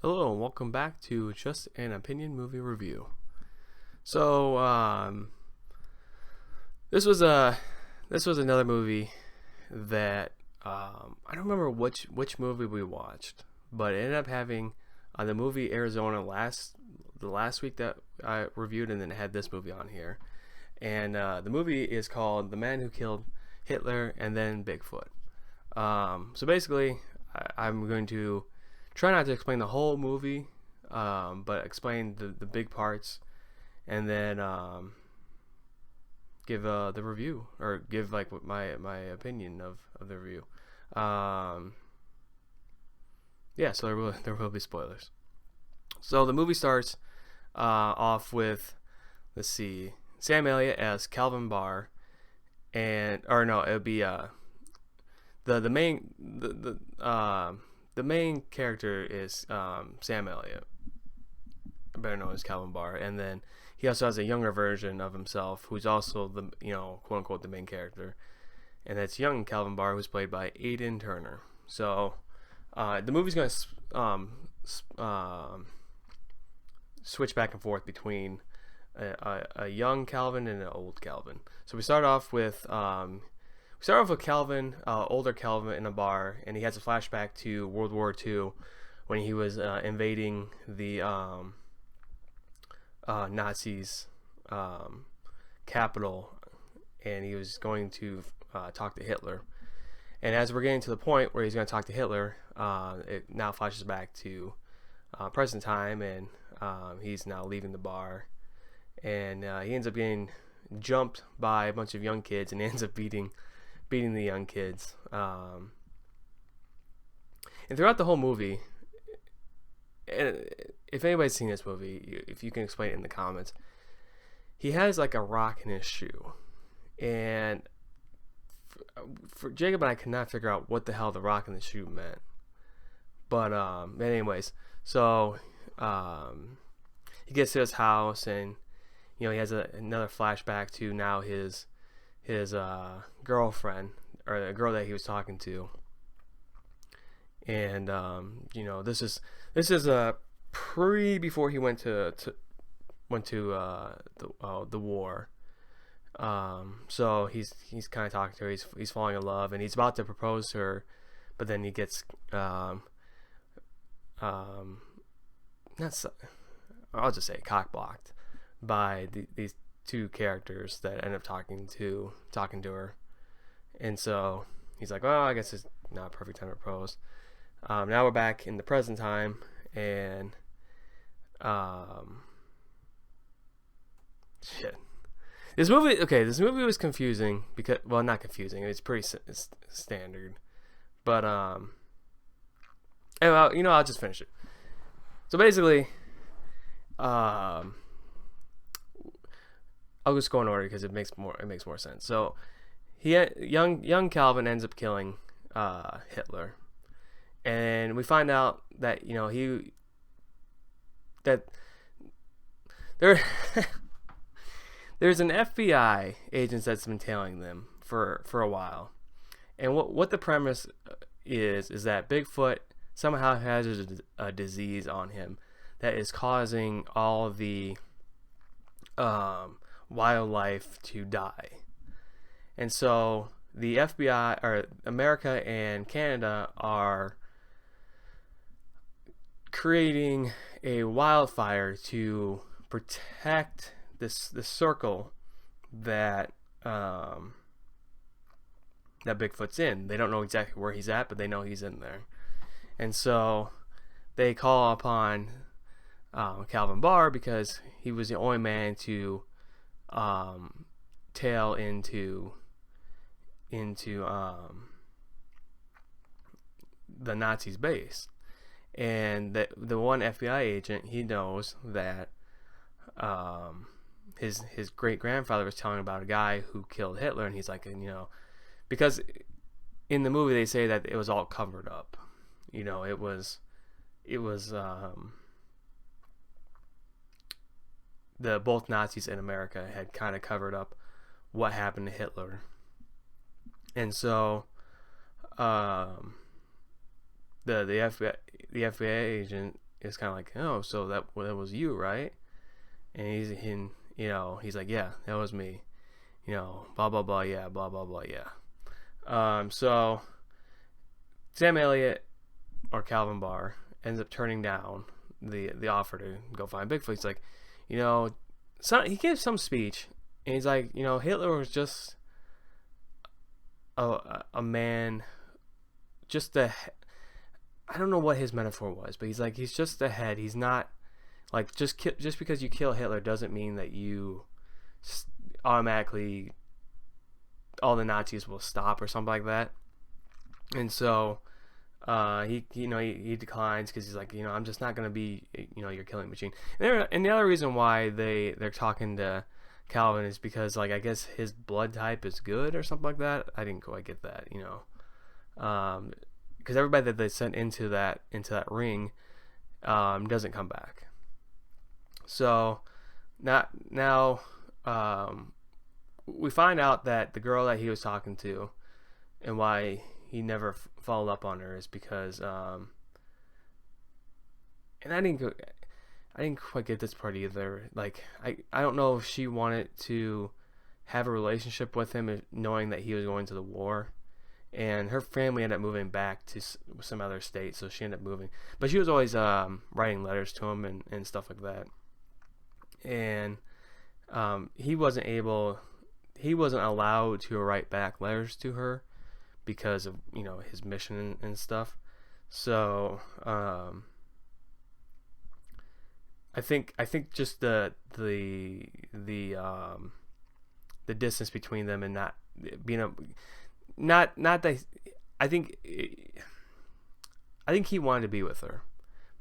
Hello and welcome back to Just an Opinion movie review. So this was another movie that I don't remember which movie we watched, but it ended up having the movie Arizona the last week that I reviewed, and then it had this movie on here. And the movie is called The Man Who Killed Hitler and Then Bigfoot. So basically, I'm going to try not to explain the whole movie, but explain the big parts, and then give the review, or give like my opinion of the review. Yeah, so there will be spoilers. So the movie starts off with, let's see, Sam Elliott as Calvin Barr, and or no, it would be the main the main character is Sam Elliott, better known as Calvin Barr, and then he also has a younger version of himself who's also the quote unquote the main character, and that's young Calvin Barr, who's played by Aidan Turner. So the movie's going to switch back and forth between a young Calvin and an old Calvin. So we start off with Calvin, older Calvin, in a bar, and he has a flashback to World War II when he was invading the Nazis' capital, and he was going to talk to Hitler. And as we're getting to the point where he's going to talk to Hitler, it now flashes back to present time, and he's now leaving the bar, and he ends up getting jumped by a bunch of young kids, and he ends up beating the young kids. And throughout the whole movie, and if anybody's seen this movie, if you can explain it in the comments, he has like a rock in his shoe, and for Jacob and I could not figure out what the hell the rock in the shoe meant. But anyways, so he gets to his house, and he has another flashback to now his girlfriend, or the girl that he was talking to, and this is before he went to the war. So he's kind of talking to her. He's falling in love, and he's about to propose to her, but then he gets I'll just say cock blocked by these two characters that end up talking to her. And so he's like, well, I guess it's not a perfect time to propose. Now we're back in the present time, and shit. This movie was confusing because, well, not confusing. It's pretty standard, but anyway, I'll just finish it. So basically, I'll just go in order because it makes more sense. So young Calvin ends up killing Hitler, and we find out that there's an FBI agent that's been tailing them for a while, and what the premise is that Bigfoot somehow has a disease on him that is causing all the wildlife to die. And so the FBI, or America and Canada, are creating a wildfire to protect this circle that Bigfoot's in. They don't know exactly where he's at, but they know he's in there. And so they call upon Calvin Barr because he was the only man to tail into the Nazis' base. And the one FBI agent, he knows that his great grandfather was telling about a guy who killed Hitler, and he's like, because in the movie they say that it was all covered up. It was both Nazis and America had kind of covered up what happened to Hitler. And so the FBI agent it's kind of like, oh, so that was you, right? And he's like, yeah, that was me. Blah blah blah, yeah, blah blah blah, yeah. So Sam Elliott, or Calvin Barr, ends up turning down the offer to go find Bigfoot. He's like, he gives some speech, and he's like, Hitler was just a man, just I don't know what his metaphor was, but he's like, he's just a head. He's not like just because you kill Hitler doesn't mean that you automatically all the Nazis will stop or something like that. And so he declines because he's like, I'm just not going to be, your killing machine. And the other reason why they're talking to Calvin is because, like, I guess his blood type is good or something like that. I didn't quite get that, because everybody that they sent into that ring doesn't come back. So now we find out that the girl that he was talking to and why he never followed up on her is because and I didn't quite get this part either. Like, I don't know if she wanted to have a relationship with him knowing that he was going to the war, and her family ended up moving back to some other state, so she ended up moving, but she was always writing letters to him and stuff like that. And he wasn't allowed to write back letters to her because of his mission and stuff. So I think just the distance between them and not being not that I think he wanted to be with her,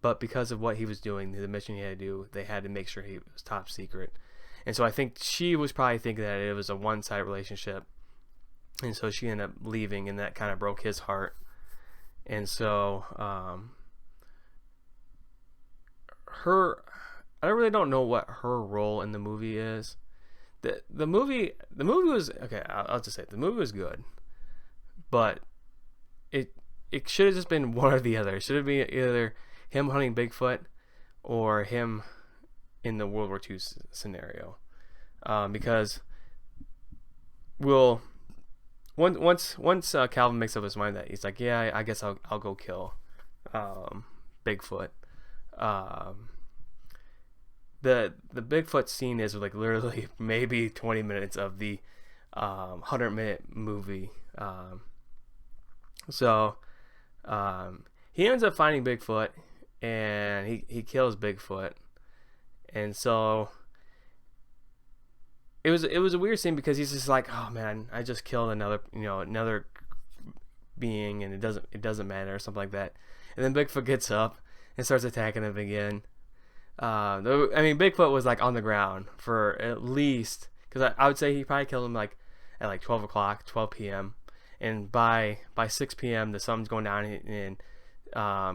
but because of what he was doing, the mission he had to do, they had to make sure he was top secret. And so I think she was probably thinking that it was a one-sided relationship, and so she ended up leaving, and that kind of broke his heart. And so I really don't know what her role in the movie is. The movie was okay. I'll just say it. The movie was good, but it should have just been one or the other. It should have been either him hunting Bigfoot or him in the World War II scenario, because once Calvin makes up his mind that he's like, yeah, I guess I'll go kill Bigfoot. The Bigfoot scene is like literally maybe 20 minutes of the 100-minute movie. So he ends up finding Bigfoot, and he kills Bigfoot. And so it was a weird scene because he's just like, oh man, I just killed another being, and it doesn't matter or something like that. And then Bigfoot gets up and starts attacking him again. I mean, Bigfoot was like on the ground for at least, because I would say he probably killed him like at like 12 p.m. And by 6 p.m. the sun's going down, and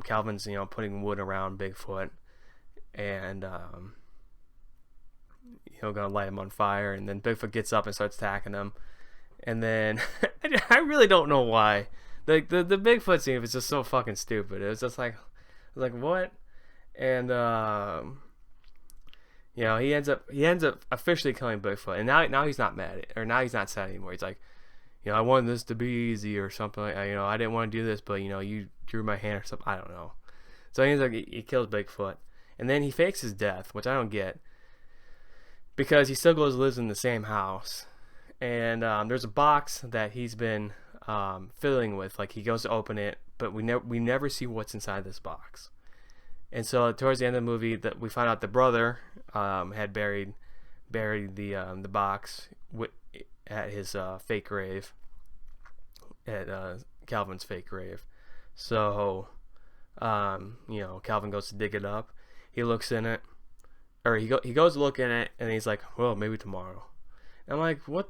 Calvin's putting wood around Bigfoot, and gonna light him on fire. And then Bigfoot gets up and starts attacking him. And then I really don't know why the Bigfoot scene was just so fucking stupid. It was just like what? And he ends up officially killing Bigfoot, and now he's not mad or now he's not sad anymore. He's like, I wanted this to be easy or something. Like, I didn't want to do this, but you drew my hand or something. I don't know. So he kills Bigfoot, and then he fakes his death, which I don't get, because he still lives in the same house. And there's a box that he's been fiddling with. Like, he goes to open it, but we never see what's inside this box. And so towards the end of the movie, that we find out the brother had buried the box at his fake grave, at Calvin's fake grave. So Calvin goes to dig it up. He looks in it, or he goes to look in it, and he's like, well, maybe tomorrow. And I'm like, what?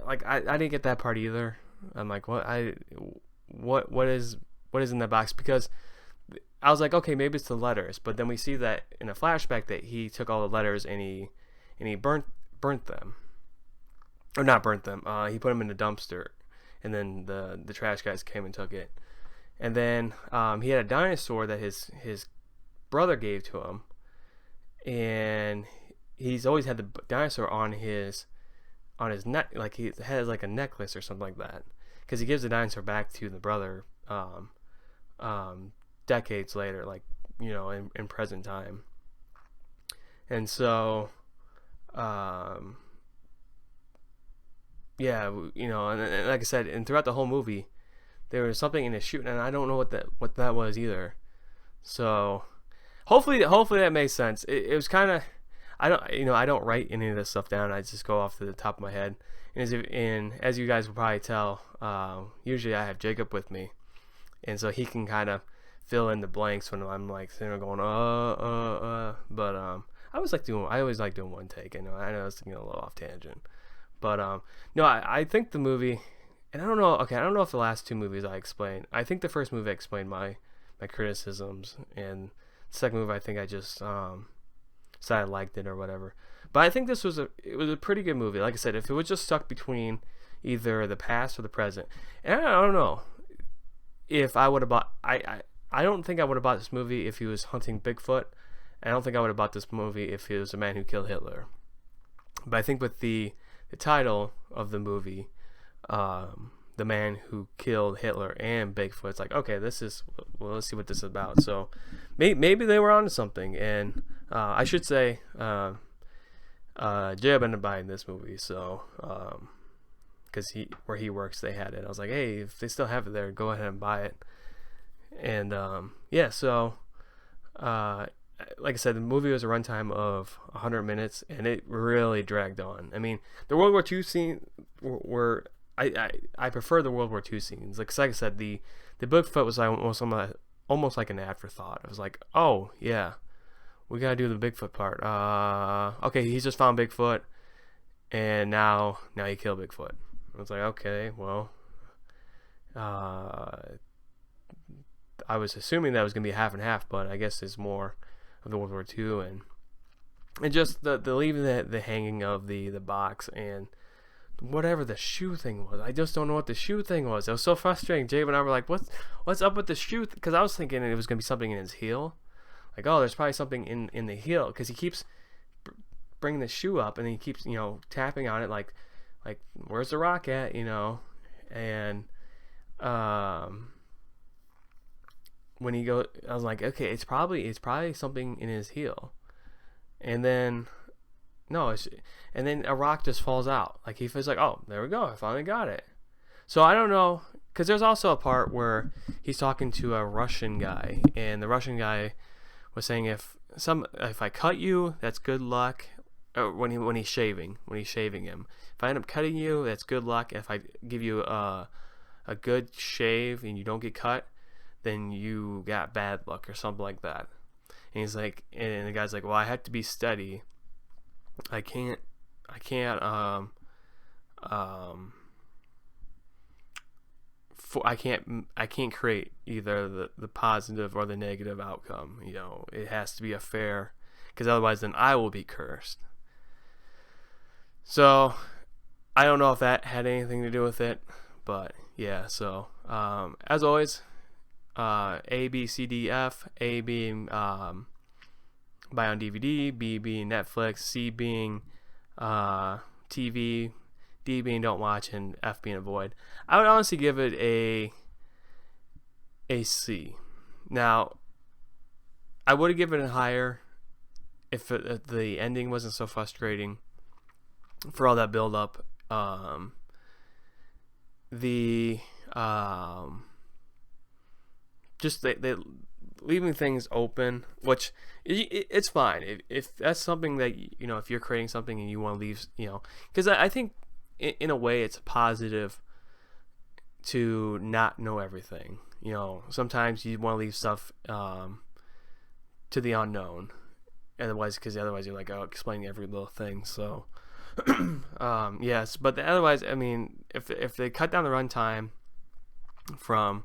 Like, I didn't get that part either. I'm like, what is in the box? Because I was like, okay, maybe it's the letters, but then we see that in a flashback that he took all the letters and he burnt them, or not burnt them. He put them in the dumpster, and then the trash guys came and took it. And then he had a dinosaur that his brother gave to him, and he's always had the dinosaur on his neck, like he has like a necklace or something like that, because he gives the dinosaur back to the brother decades later, like, you know, in present time. And so yeah, you know, and like I said, and throughout the whole movie there was something in his shoe, and I don't know what that was either. So hopefully that makes sense. It was kind of, I don't write any of this stuff down. I just go off to the top of my head. And as you guys will probably tell, usually I have Jacob with me, and so he can kind of fill in the blanks when I'm like sitting there going But I always like doing one take. I know it's getting a little off tangent, but no, I think the movie, and I don't know. Okay, I don't know if the last two movies I explained. I think the first movie I explained my criticisms, and the second movie I think I just said I liked it or whatever. But I think this was a pretty good movie. Like I said, if it was just stuck between either the past or the present, and I don't know if I would have bought. I don't think I would have bought this movie if he was hunting Bigfoot. I don't think I would have bought this movie if he was a man who killed Hitler. But I think with the title of the movie, the man who killed Hitler and Bigfoot, it's like, okay, let's see what this is about. So maybe they were onto something. And I should say, Jeb ended up buying this movie, so because where he works, they had it. I was like, hey, if they still have it there, go ahead and buy it. And yeah, so like I said, the movie was a runtime of 100 minutes, and it really dragged on. I mean, the World War II scene were I prefer the World War II scenes. Like I said, the Bigfoot was almost like an afterthought. I was like, oh yeah, we gotta do the Bigfoot part. Okay, he's just found Bigfoot, and now he killed Bigfoot. I was like, okay, well, I was assuming that was gonna be half and half, but I guess there's more of the World War II, and just the leaving the hanging of the box, and whatever the shoe thing was. I just don't know what the shoe thing was. It was so frustrating. Jay and I were like, what's up with the shoe? Because I was thinking it was gonna be something in his heel. Like, oh, there's probably something in the heel, because he keeps bringing the shoe up, and he keeps, you know, tapping on it like where's the rock at, you know? And when he goes, I was like, okay, it's probably something in his heel. And then and then a rock just falls out. Like, he feels like, oh, there we go, I finally got it. So I don't know, because there's also a part where he's talking to a Russian guy, and the Russian guy was saying, if I cut you, that's good luck. When he's shaving him, if I end up cutting you, that's good luck. If I give you a good shave and you don't get cut, then you got bad luck, or something like that. And he's like, and the guy's like, well, I have to be steady. I can't create either the positive or the negative outcome. You know, it has to be a fair, because otherwise then I will be cursed. So I don't know if that had anything to do with it, but yeah. So as always, A, B, C, D, F. A being buy on DVD, B being Netflix, C being TV, D being don't watch, and F being avoid. I would honestly give it a C. Now, I would have given it higher if the ending wasn't so frustrating for all that build up. Just they leaving things open, which it's fine if that's something that, you know, if you're creating something and you want to leave, you know, because I think in a way it's positive to not know everything. You know, sometimes you want to leave stuff to the unknown, otherwise you're like, oh, explaining every little thing. So yes, but otherwise, I mean, if they cut down the runtime from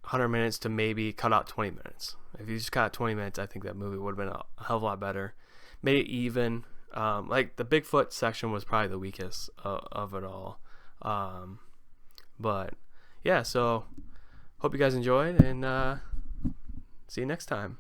100 minutes to maybe cut out 20 minutes. If you just cut out 20 minutes, I think that movie would have been a hell of a lot better. Made it even. Like, the Bigfoot section was probably the weakest of it all. But yeah, so hope you guys enjoyed, and see you next time.